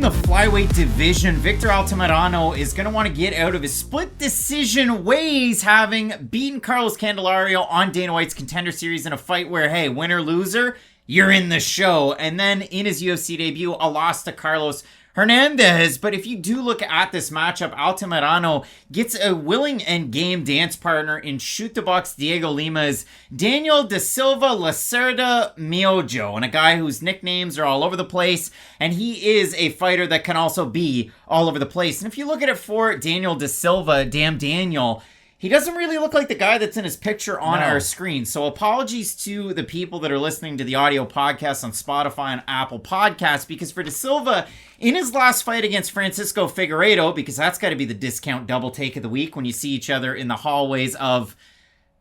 the flyweight division, Victor Altamirano is going to want to get out of his split decision ways, having beaten Carlos Candelario on Dana White's Contender Series in a fight where, hey, winner, loser, you're in the show. And then in his UFC debut, a loss to Carlos Hernandez. But if you do look at this matchup, Altamirano gets a willing and game dance partner in Shoot the Box Diego Lima's Daniel Da Silva Lacerda Miojo, and a guy whose nicknames are all over the place, and he is a fighter that can also be all over the place. And if you look at it for Daniel Da Silva, damn Daniel, he doesn't really look like the guy that's in his picture on our screen. So apologies to the people that are listening to the audio podcast on Spotify and Apple Podcasts, because for Da Silva, in his last fight against Francisco Figueiredo, because that's got to be the discount double take of the week when you see each other in the hallways of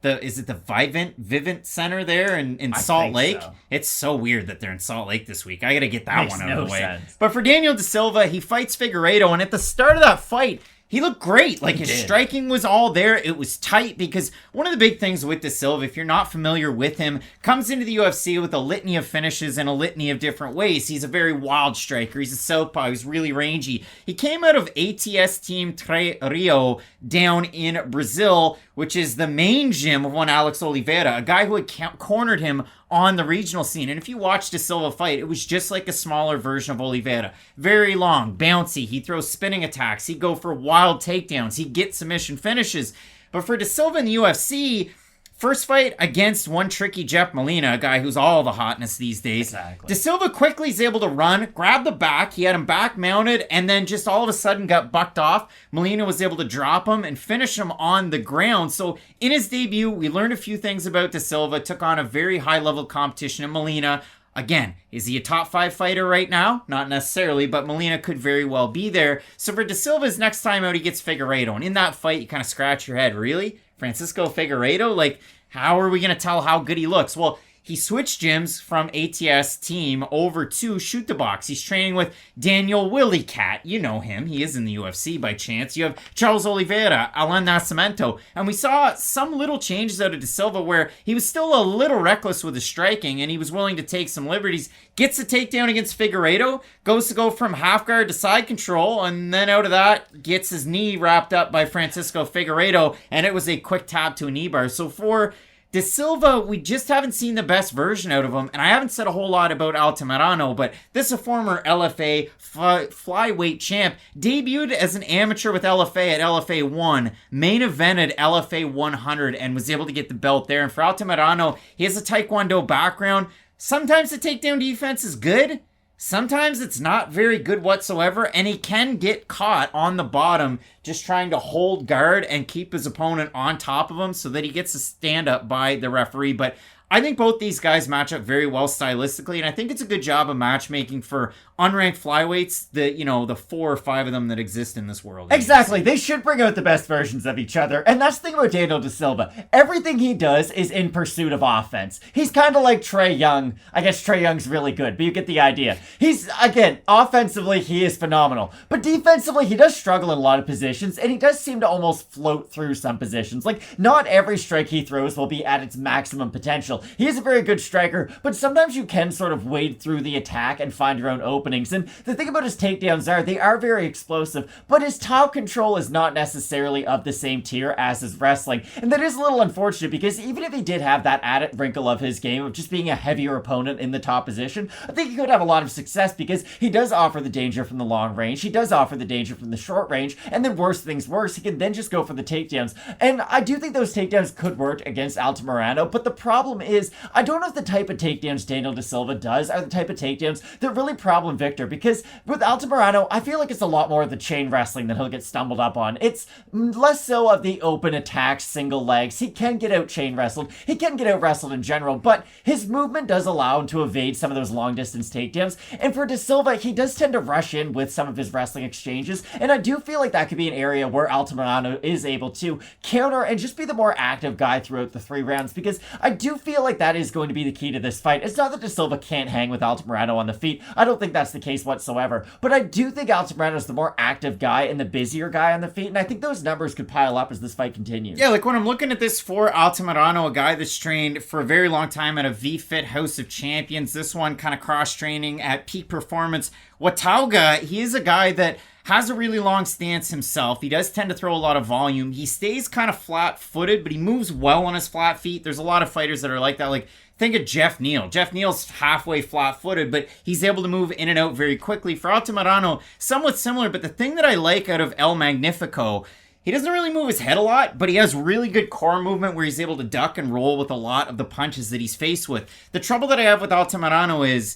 is it the Vivint Center there in Salt Lake? So. It's so weird that they're in Salt Lake this week. I got to get that one out of the way. Sense. But for Daniel Da Silva, he fights Figueiredo, and at the start of that fight, he looked great. Like, his striking was all there. It was tight, because one of the big things with Da Silva, if you're not familiar with him, comes into the UFC with a litany of finishes and a litany of different ways. He's a very wild striker. He's a southpaw. He's really rangy. He came out of ATS Team Tre Rio down in Brazil, which is the main gym of one Alex Oliveira, a guy who had cornered him on the regional scene. And if you watch Da Silva fight, it was just like a smaller version of Oliveira. Very long, bouncy. He throws spinning attacks. He'd go for wild takedowns. He'd get submission finishes. But for Da Silva in the UFC, first fight against one tricky Jeff Molina, a guy who's all the hotness these days. Exactly. Da Silva quickly is able to run, grab the back. He had him back mounted, and then just all of a sudden got bucked off. Molina was able to drop him and finish him on the ground. So in his debut, we learned a few things about Da Silva. Took on a very high-level competition in Molina. Again, is he a top 5 fighter right now? Not necessarily, but Molina could very well be there. So for Da Silva's next time out, he gets Figueiredo. And in that fight, you kind of scratch your head. Really? Francisco Figueiredo? Like, how are we going to tell how good he looks? Well, he switched gyms from ATS team over to Shoot the Box. He's training with Daniel Willie Cat. You know him. He is in the UFC by chance. You have Charles Oliveira, Alan Nascimento. And we saw some little changes out of Da Silva where he was still a little reckless with his striking and he was willing to take some liberties. Gets a takedown against Figueiredo, goes to go from half guard to side control, and then out of that gets his knee wrapped up by Francisco Figueiredo, and it was a quick tap to a knee bar. So for Da Silva, we just haven't seen the best version out of him, and I haven't said a whole lot about Altamirano, but this is a former LFA flyweight champ, debuted as an amateur with LFA at LFA 1, main evented LFA 100, and was able to get the belt there. And for Altamirano, he has a Taekwondo background. Sometimes the takedown defense is good. Sometimes it's not very good whatsoever, and he can get caught on the bottom just trying to hold guard and keep his opponent on top of him so that he gets a stand up by the referee. But I think both these guys match up very well stylistically, and I think it's a good job of matchmaking for unranked flyweights, the 4 or 5 of them that exist in this world. Exactly. They should bring out the best versions of each other. And that's the thing about Daniel Da Silva. Everything he does is in pursuit of offense. He's kind of like Trae Young. I guess Trae Young's really good, but you get the idea. He's, again, offensively, he is phenomenal. But defensively, he does struggle in a lot of positions, and he does seem to almost float through some positions. Like, not every strike he throws will be at its maximum potential. He is a very good striker, but sometimes you can sort of wade through the attack and find your own openings. And the thing about his takedowns they are very explosive, but his top control is not necessarily of the same tier as his wrestling. And that is a little unfortunate, because even if he did have that added wrinkle of his game of just being a heavier opponent in the top position, I think he could have a lot of success, because he does offer the danger from the long range, he does offer the danger from the short range, and then worse things worse, he can then just go for the takedowns. And I do think those takedowns could work against Altamirano, but the problem is, I don't know if the type of takedowns Daniel Da Silva does are the type of takedowns that really problem Victor, because with Altamirano, I feel like it's a lot more of the chain wrestling that he'll get stumbled up on. It's less so of the open attacks, single legs. He can get out chain wrestled. He can get out wrestled in general, but his movement does allow him to evade some of those long distance takedowns. And for Da Silva, he does tend to rush in with some of his wrestling exchanges, and I do feel like that could be be an area where Altamirano is able to counter and just be the more active guy throughout the 3 rounds, because I do feel like that is going to be the key to this fight. It's not that De Silva can't hang with Altamirano on the feet. I don't think that's the case whatsoever, but I do think Altamirano is the more active guy and the busier guy on the feet, and I think those numbers could pile up as this fight continues. Yeah, like when I'm looking at this for Altamirano, a guy that's trained for a very long time at a V-Fit House of Champions, this one kind of cross-training at Peak Performance. Watauga, he is a guy that has a really long stance himself. He does tend to throw a lot of volume. He stays kind of flat-footed, but he moves well on his flat feet. There's a lot of fighters that are like that. Like, think of Jeff Neal. Jeff Neal's halfway flat-footed, but he's able to move in and out very quickly. For Altamirano, somewhat similar, but the thing that I like out of El Magnifico, he doesn't really move his head a lot, but he has really good core movement where he's able to duck and roll with a lot of the punches that he's faced with. The trouble that I have with Altamirano is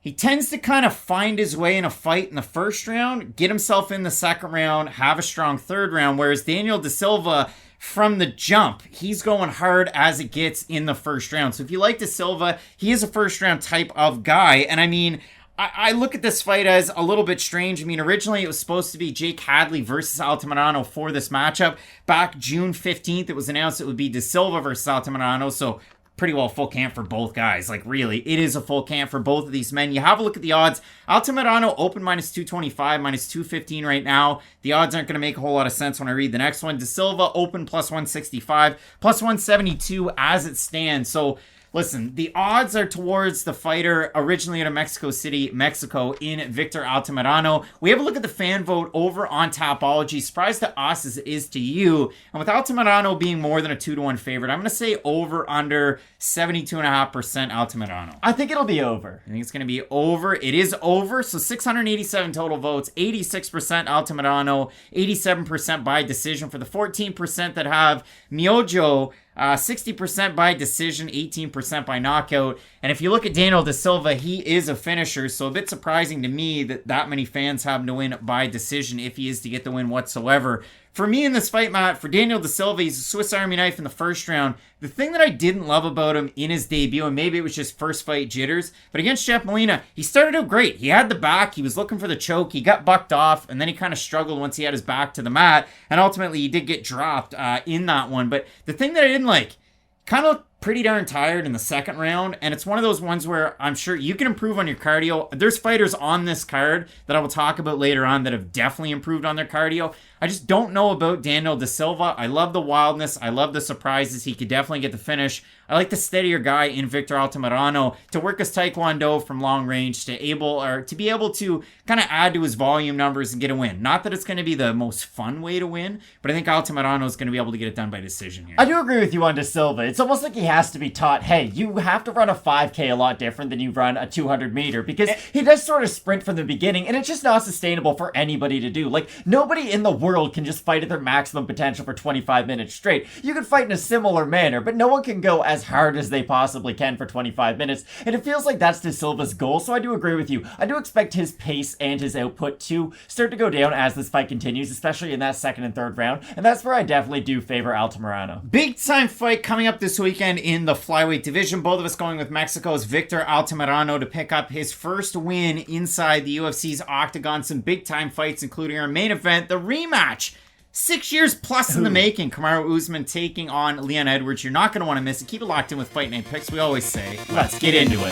he tends to kind of find his way in a fight in the first round, get himself in the second round, have a strong third round, whereas Daniel De Silva, from the jump, he's going hard as it gets in the first round. So if you like De Silva, he is a first round type of guy. And I mean, I look at this fight as a little bit strange. I mean, originally it was supposed to be Jake Hadley versus Altamirano for this matchup. Back June 15th, it was announced it would be De Silva versus Altamirano. So pretty well full camp for both guys. Like, really, it is a full camp for both of these men. You have a look at the odds. Altamirano open -225, -215 right now. The odds aren't going to make a whole lot of sense when I read the next one. De Silva open +165, +172 as it stands. So listen, the odds are towards the fighter originally out of Mexico City, Mexico, in Victor Altamirano. We have a look at the fan vote over on Tapology. Surprise to us as it is to you. And with Altamirano being more than a 2-1 favorite, I'm going to say over under 72.5% Altamirano. I think it'll be over. I think it's going to be over. It is over. So 687 total votes, 86% Altamirano, 87% by decision. For the 14% that have Miojo, 60% by decision, 18% by knockout. And if you look at Daniel De Silva, he is a finisher, so a bit surprising to me that many fans have him to win by decision if he is to get the win whatsoever. For me in this fight, Matt, for Daniel De Silva, he's a Swiss Army knife in the first round. The thing that I didn't love about him in his debut, and maybe it was just first fight jitters, but against Jeff Molina, he started out great. He had the back, he was looking for the choke, he got bucked off, and then he kind of struggled once he had his back to the mat, and ultimately he did get dropped in that one. But the thing that I didn't like, kind of pretty darn tired in the second round, and it's one of those ones where I'm sure you can improve on your cardio. There's fighters on this card that I will talk about later on that have definitely improved on their cardio. I just don't know about Daniel De Silva. I love the wildness. I love the surprises. He could definitely get the finish. I like the steadier guy in Victor Altamirano to work his taekwondo from long range to be able to kind of add to his volume numbers and get a win. Not that it's going to be the most fun way to win, but I think Altamirano is going to be able to get it done by decision here. I do agree with you on De Silva. It's almost like he has to be taught, hey, you have to run a 5K a lot different than you run a 200 meter, because he does sort of sprint from the beginning, and it's just not sustainable for anybody to do. Like, nobody in the world can just fight at their maximum potential for 25 minutes straight. You can fight in a similar manner, but no one can go as hard as they possibly can for 25 minutes, and it feels like that's De Silva's goal, so I do agree with you. I do expect his pace and his output to start to go down as this fight continues, especially in that second and third round, and that's where I definitely do favor Altamirano. Big time fight coming up this weekend in the flyweight division. Both of us going with Mexico's Victor Altamirano to pick up his first win inside the UFC's octagon. Some big time fights, including our main event, the rematch. 6 years plus in the making. Kamaru Usman taking on Leon Edwards. You're not going to want to miss it. Keep it locked in with Fight Night Picks. We always say, let's get into it.